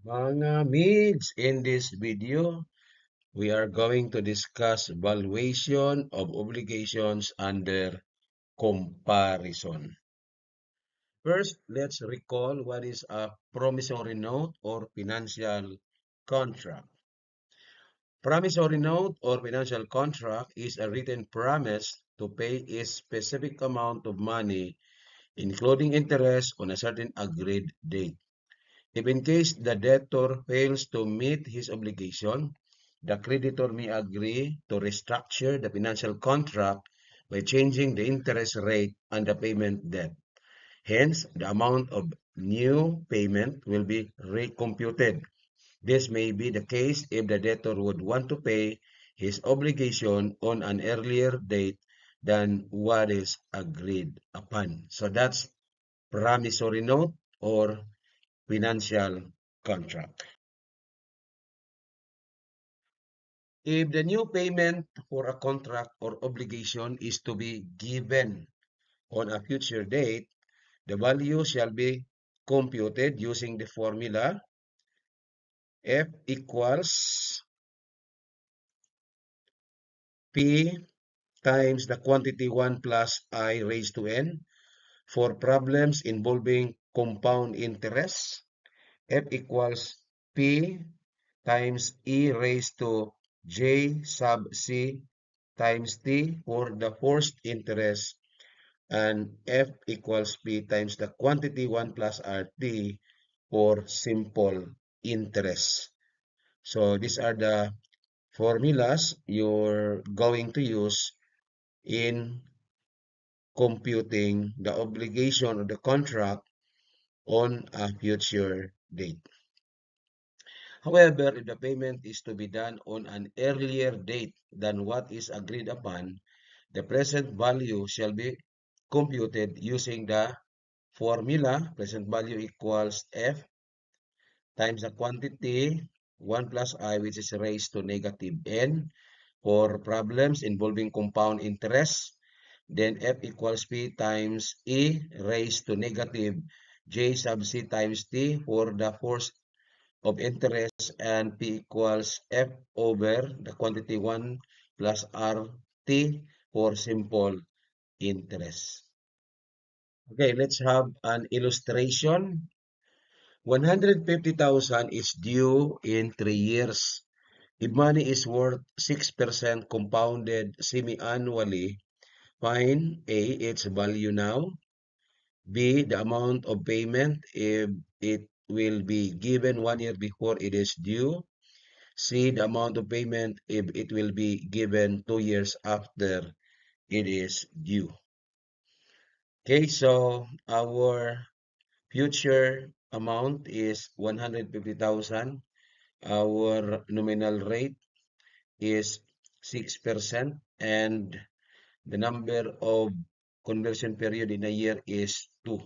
Mga mids, in this video, we are going to discuss valuation of obligations under comparison. First, let's recall what is a promissory note or financial contract. Promissory note or financial contract is a written promise to pay a specific amount of money, including interest, on a certain agreed date. If in case the debtor fails to meet his obligation, the creditor may agree to restructure the financial contract by changing the interest rate and the payment debt. Hence, the amount of new payment will be recomputed. This may be the case if the debtor would want to pay his obligation on an earlier date than what is agreed upon. So that's promissory note or financial contract. If the new payment for a contract or obligation is to be given on a future date, the value shall be computed using the formula F equals P times the quantity 1 plus I raised to N. For problems involving compound interest, F equals P times E raised to J sub C times T for the forced interest, and F equals P times the quantity 1 plus RT for simple interest. So these are the formulas you're going to use in computing the obligation of the contract on a future date. However, if the payment is to be done on an earlier date than what is agreed upon, the present value shall be computed using the formula present value equals F times the quantity 1 plus I, which is raised to negative N for problems involving compound interest. Then F equals P times E raised to negative J sub C times T for the force of interest, and P equals F over the quantity 1 plus RT for simple interest. Okay, let's have an illustration. 150,000 is due in 3 years. If money is worth 6% compounded semi-annually, find A, its value now, B, the amount of payment if it will be given 1 year before it is due, C, the amount of payment if it will be given 2 years after it is due. Okay, so our future amount is 150,000. Our nominal rate is 6%, and the number of conversion period in a year is 2.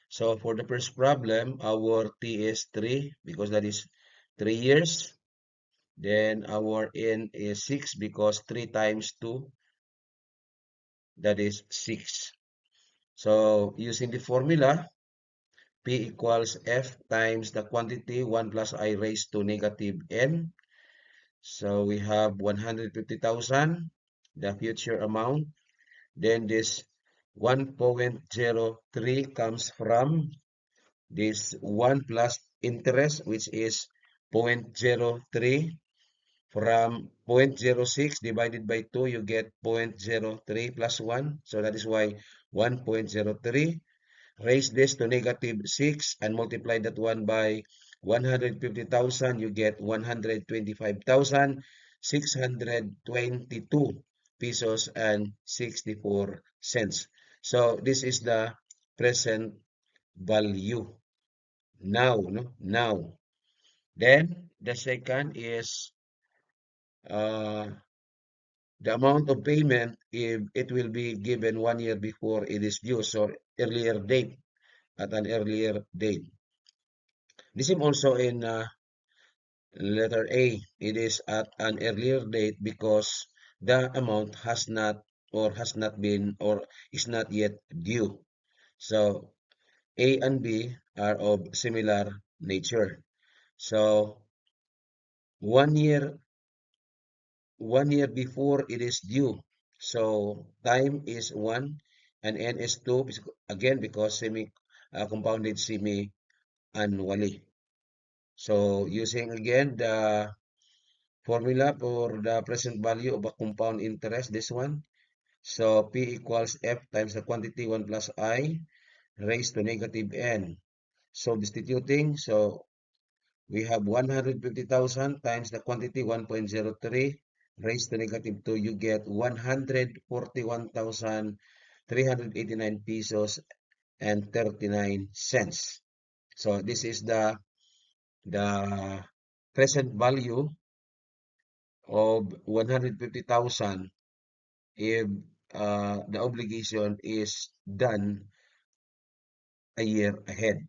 So for the first problem, our T is 3 because that is 3 years. Then our N is 6 because 3 times 2, that is 6. So using the formula, P equals F times the quantity 1 plus I raised to negative N. So we have 150,000, the future amount. Then this 1.03 comes from this 1 plus interest, which is 0.03. From 0.06 divided by 2, you get 0.03 plus 1. So that is why 1.03. Raise this to negative 6 and multiply that one by 150,000. You get 125,622 pesos and 64 cents. So this is the present value now, no? Now. Then the second is uh, the amount of payment if it will be given 1 year before it is due, so earlier date, at an earlier date. The same also in letter A. It is at an earlier date because the amount has not been or is not yet due. So A and B are of similar nature. So 1 year, 1 year before it is due. So time is 1 and n is 2 again because semi compounded semi annually. So using again the formula for the present value of a compound interest, this one. So P equals F times the quantity 1 plus I raised to negative n. So substituting, so we have 150,000 times the quantity 1.03 raised to negative 2. You get 141,389 pesos and 39 cents. So this is the present value of 150,000 if the obligation is done a year ahead.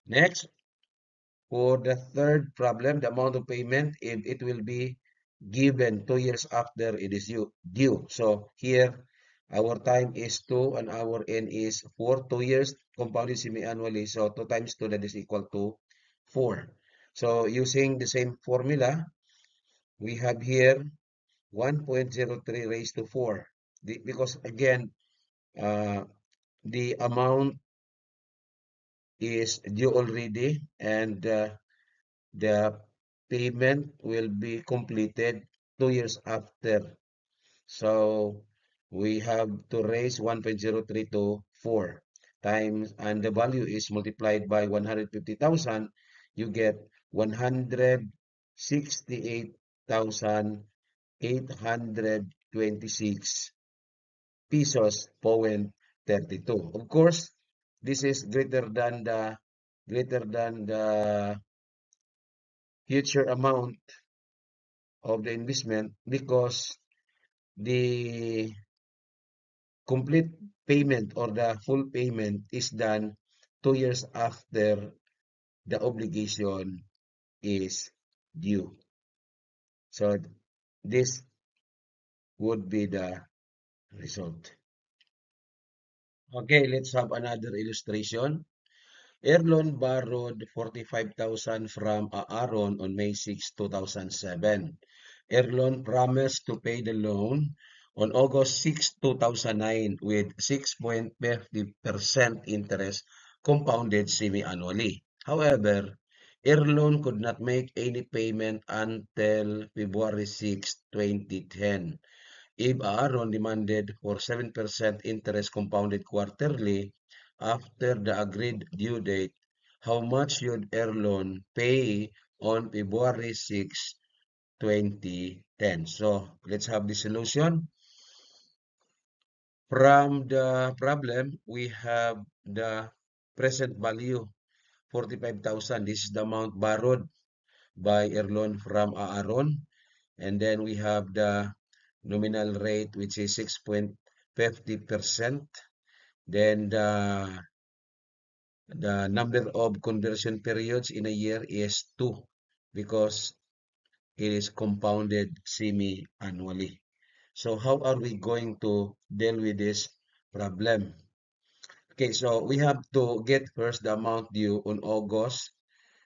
Next, for the third problem, the amount of payment, if it will be given 2 years after it is due. So here, our time is 2 and our N is 4. 2 years compounded semi-annually. So 2 times 2, that is equal to 4. So using the same formula, we have here 1.03 raised to 4. Because again, uh, the amount is due already and the payment will be completed 2 years after. So we have to raise 1.03 to 4 times, and the value is multiplied by 150,000. You get 168,826 pesos point 32. Of course, this is greater than the future amount of the investment because the complete payment or the full payment is done 2 years after the obligation is due. So this would be the result. Okay, let's have another illustration. Erlon borrowed 45,000 from Aaron on May 6, 2007. Erlon promised to pay the loan on August 6, 2009 with 6.50% interest compounded semi-annually. However, Erlon could not make any payment until February 6, 2010. If Aaron demanded for 7% interest compounded quarterly after the agreed due date, how much should Erlon pay on February 6, 2010? So let's have the solution. From the problem, we have the present value, 45,000. This is the amount borrowed by Erlon from Aaron. And then we have the nominal rate, which is 6.50%. Then the number of conversion periods in a year is 2 because it is compounded semi-annually. So how are we going to deal with this problem? Okay, so we have to get first the amount due on August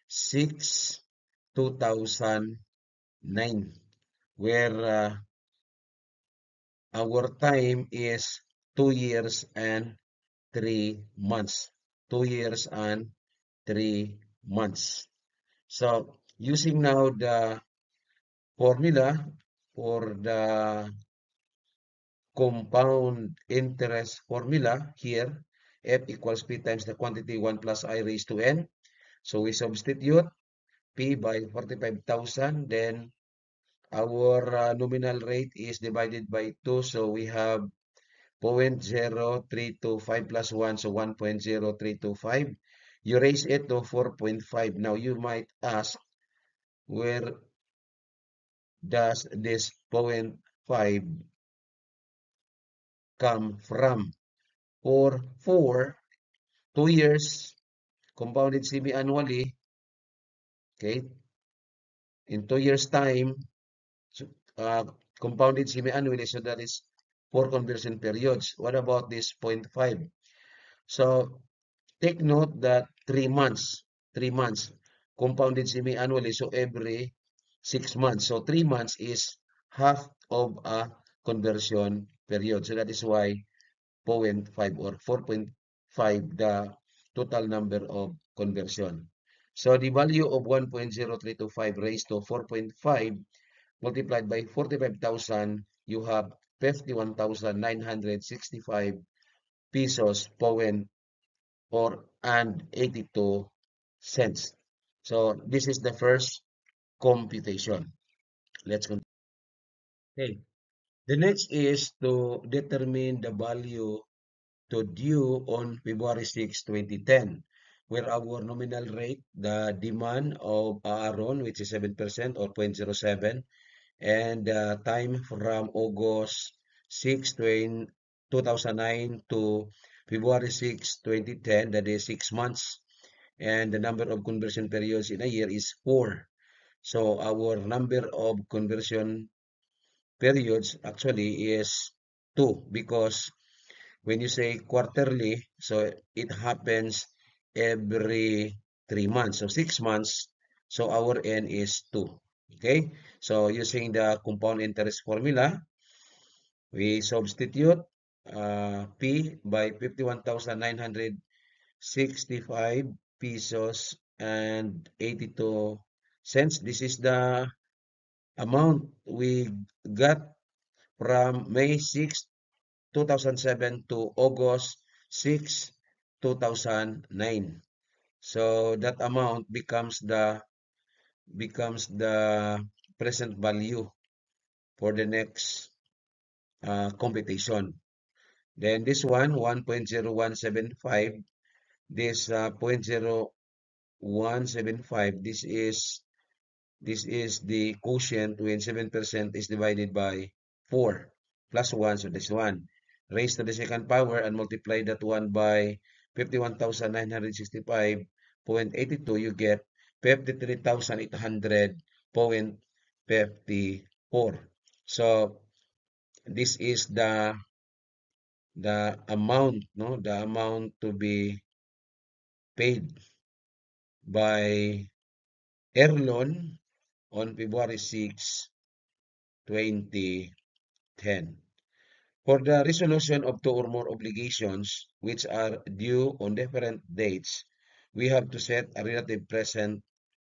6, 2009, where our time is 2 years and 3 months. 2 years and 3 months. So using now the formula for the compound interest formula here, F equals P times the quantity 1 plus I raised to N. So we substitute P by 45,000. Then our nominal rate is divided by 2. So we have 0.0325 plus 1, so 1.0325. You raise it to 4.5. Now you might ask, where does this 0.5 come from? For 2 years, compounded semi-annually, okay, in 2 years' time, so, compounded semi-annually, so that is 4 conversion periods. What about this 0.5? So take note that 3 months, 3 months. compounded semi-annually, so every 6 months. So 3 months is half of a conversion period. So that is why 0.5 or 4.5 the total number of conversion. So the value of 1.0325 raised to 4.5 multiplied by 45,000, you have 51,965 pesos point or and 82 cents. So this is the first computation. Let's continue. Okay. The next is to determine the value to due on February 6, 2010, where our nominal rate, the demand of Aaron, which is 7% or 0.07, and time from August 6, 2009 to February 6, 2010, that is 6 months. And the number of conversion periods in a year is 4. So our number of conversion periods actually is 2 because when you say quarterly, so it happens every 3 months. So 6 months, so our N is 2. Okay? So using the compound interest formula, we substitute P by 51,965 pesos and 82 cents. This is the amount we got from May 6, 2007 to August 6, 2009. So that amount becomes the present value for the next computation. Then this one, 1.0175, this 0.0175, this is the quotient when 7% is divided by 4 plus 1, so this one. Raised to the second power and multiply that one by 51,965.82, you get 53,800.54. So this is the amount, no, the amount to be paid by Erlon on February 6, 2010. For the resolution of two or more obligations which are due on different dates, we have to set a relative present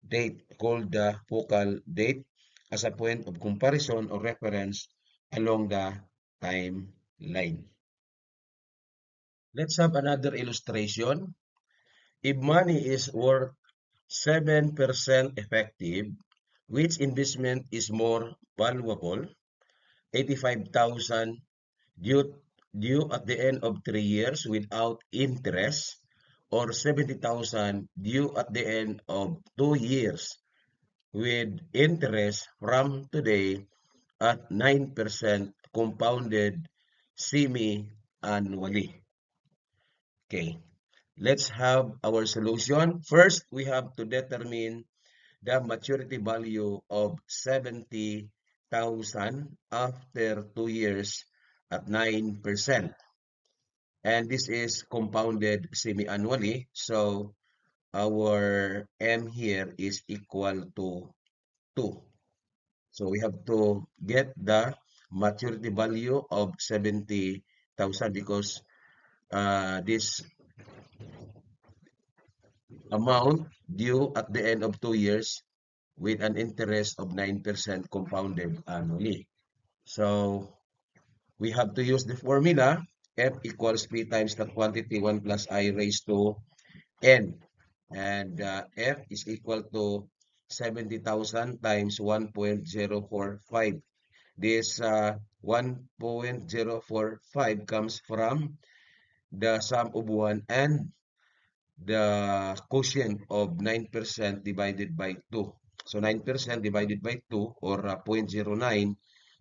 date called the focal date as a point of comparison or reference along the timeline. Let's have another illustration. If money is worth 7% effective, which investment is more valuable? 85,000 due due at the end of 3 years without interest, or 70,000 due at the end of 2 years with interest from today at 9% compounded semi-annually. Okay, let's have our solution. First, we have to determine the maturity value of 70,000 after 2 years at 9%. And this is compounded semi-annually. So our M here is equal to 2. So we have to get the maturity value of 70,000 because this amount due at the end of 2 years with an interest of 9% compounded annually. So we have to use the formula F equals P times the quantity 1 plus I raised to N. And F is equal to 70,000 times 1.045. This 1.045 comes from the sum of 1 and the quotient of 9% divided by 2. So 9% divided by 2 or 0.09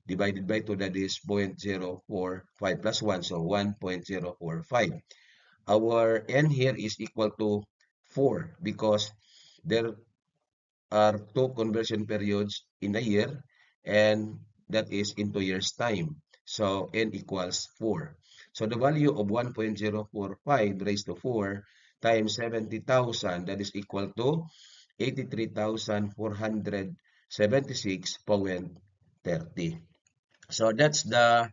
divided by 2, that is 0.045 plus 1, so 1.045. Our N here is equal to 4 because there are 2 conversion periods in a year and that is in 2 years time. So N equals 4. So the value of 1.045 raised to 4 times 70,000, that is equal to 83,476.30. So that's the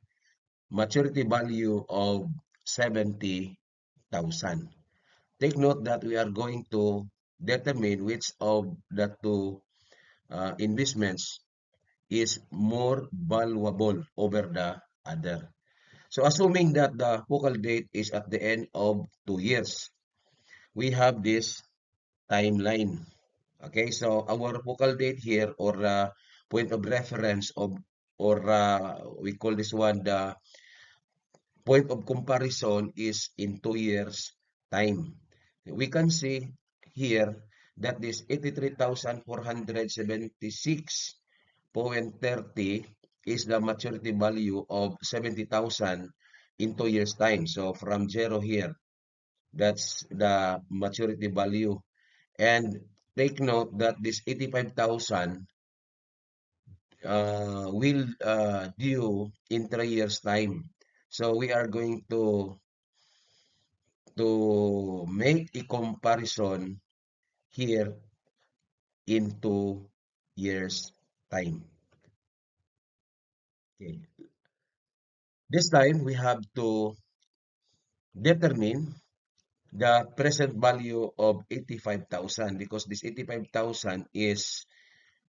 maturity value of 70,000. Take note that we are going to determine which of the two investments is more valuable over the other. So assuming that the focal date is at the end of 2 years, we have this timeline. Okay, so our focal date here, or point of reference of, or we call this one the point of comparison, is in 2 years time. We can see here that this 83,476.30 is the maturity value of 70,000 in 2 years time. So from zero here, that's the maturity value. And take note that this 85,000 will due in 3 years time. So we are going to make a comparison here in 2 years time. Okay. This time we have to determine the present value of 85,000, because this 85,000 is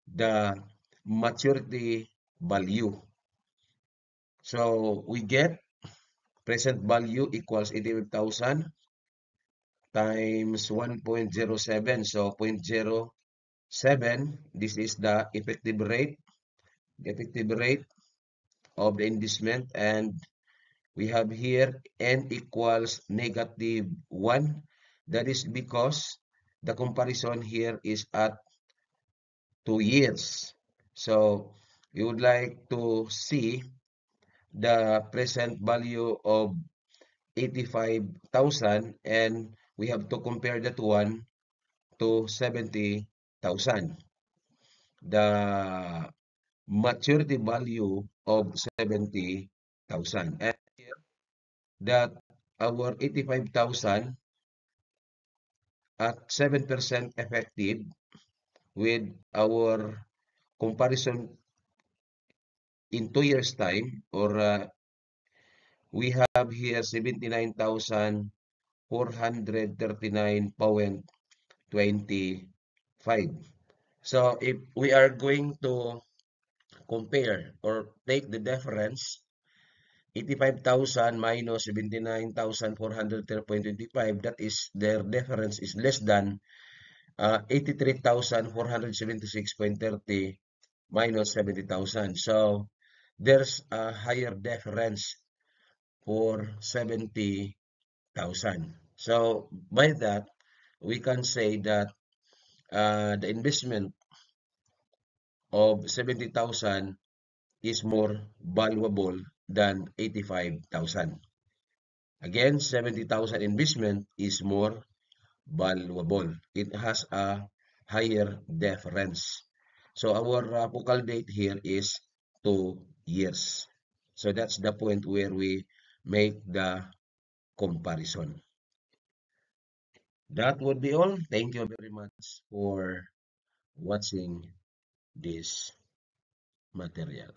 the maturity value. So we get present value equals 85,000 times 1.07. So 0.07, this is the effective rate of the investment, and we have here n equals -1. That is because the comparison here is at 2 years. So we would like to see the present value of 85,000, and we have to compare that one to 70,000. The maturity value of 70,000. And here that our 85,000 at 7% effective, with our comparison in 2 years time, or we have here 79,439.25. So if we are going to compare or take the difference, 85,000 minus 79,430.25, that is, their difference is less than 83,476.30 minus 70,000. So there's a higher difference for 70,000. So by that, we can say that the investment of 70,000 is more valuable than 85,000. Again, 70,000 investment is more valuable. It has a higher difference. So our focal date here is 2 years. So that's the point where we make the comparison. That would be all. Thank you very much for watching this material.